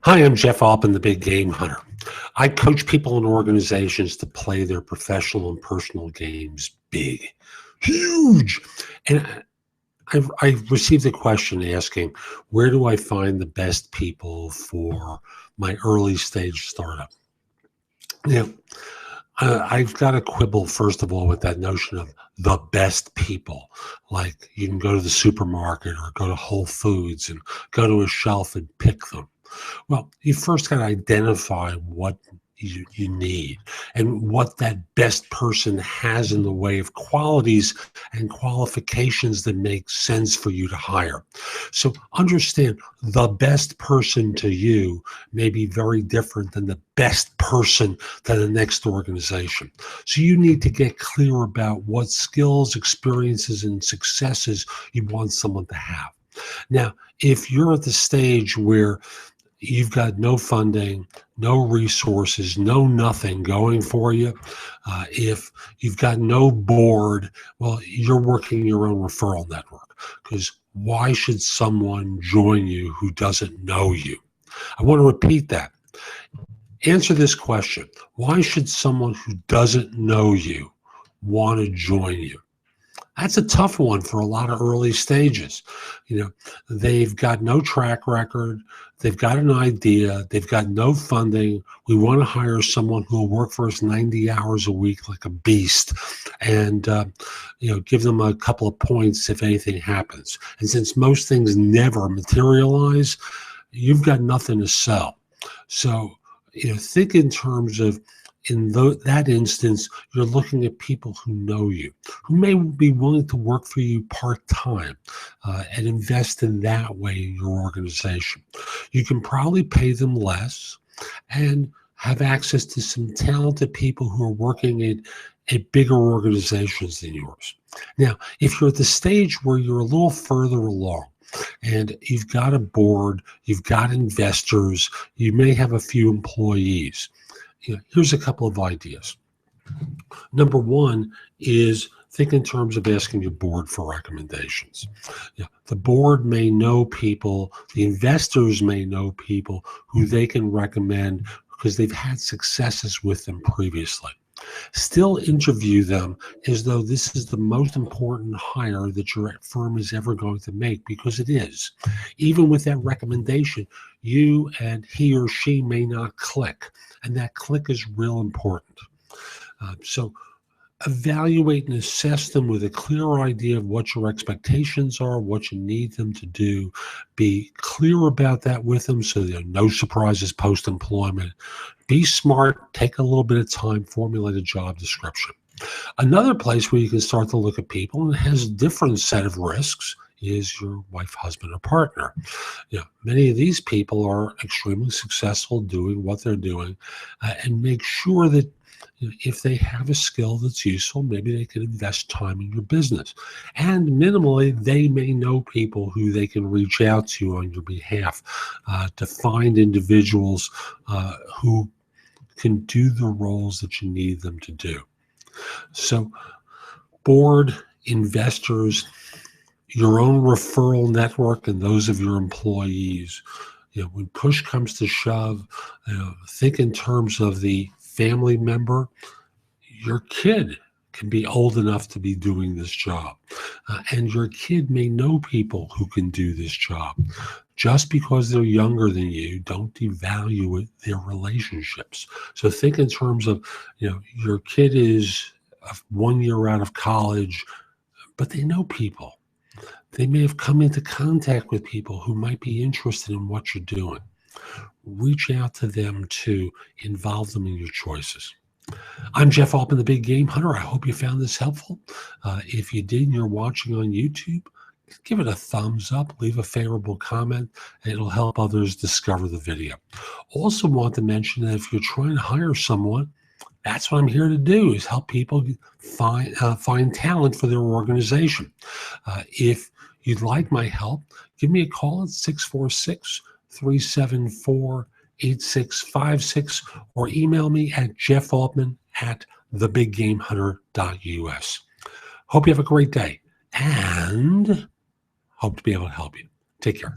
Hi, I'm Jeff Altman, the Big Game Hunter. I coach people and organizations to play their professional and personal games big, huge. And I've received a question asking, where do I find the best people for my early stage startup? Now, I've got to quibble, first of all, with that notion of the best people. Like you can go to the supermarket or go to Whole Foods and go to a shelf and pick them. Well, you first got to identify what you need and what that best person has in the way of qualities and qualifications that make sense for you to hire. So understand the best person to you may be very different than the best person to the next organization. So you need to get clear about what skills, experiences, and successes you want someone to have. Now, if you're at the stage where you've got no funding, no resources, no nothing going for you, if you've got no board, well, you're working your own referral network, because why should someone join you who doesn't know you? I want to repeat that. Answer this question. Why should someone who doesn't know you want to join you? That's a tough one for a lot of early stages. They've got no track record. They've got an idea. They've got no funding. We want to hire someone who will work for us 90 hours a week like a beast and, give them a couple of points if anything happens. And since most things never materialize, you've got nothing to sell. So, think in terms of, that instance, you're looking at people who know you, who may be willing to work for you part-time and invest in that way in your organization. You can probably pay them less and have access to some talented people who are working at bigger organizations than yours. Now, if you're at the stage where you're a little further along, and you've got a board, you've got investors, you may have a few employees, here's a couple of ideas. Number one is think in terms of asking your board for recommendations. The board may know people, the investors may know people who they can recommend because they've had successes with them previously. Still interview them as though this is the most important hire that your firm is ever going to make, because it is. Even with that recommendation, you and he or she may not click, and that click is real important. So evaluate and assess them with a clear idea of what your expectations are, what you need them to do. Be clear about that with them so there are no surprises post-employment. Be smart, take a little bit of time, formulate a job description. Another place where you can start to look at people, and it has a different set of risks, is your wife, husband, or partner. Many of these people are extremely successful doing what they're doing, and make sure that if they have a skill that's useful, maybe they can invest time in your business. And minimally, they may know people who they can reach out to on your behalf to find individuals who can do the roles that you need them to do. So board, investors, your own referral network, and those of your employees. When push comes to shove, think in terms of the family member. Your kid can be old enough to be doing this job, and your kid may know people who can do this job. Just because they're younger than you, don't devalue their relationships. So think in terms of, your kid is 1 year out of college, but they know people. They may have come into contact with people who might be interested in what you're doing. Reach out to them to involve them in your choices. I'm Jeff Altman, the Big Game Hunter. I hope you found this helpful. If you did and you're watching on YouTube, give it a thumbs up, leave a favorable comment, and it'll help others discover the video. Also want to mention that if you're trying to hire someone, that's what I'm here to do, is help people find talent for their organization. If you'd like my help, give me a call at 646-374-8656 or email me at jeffaltman@thebiggamehunter.us. Hope you have a great day and hope to be able to help you. Take care.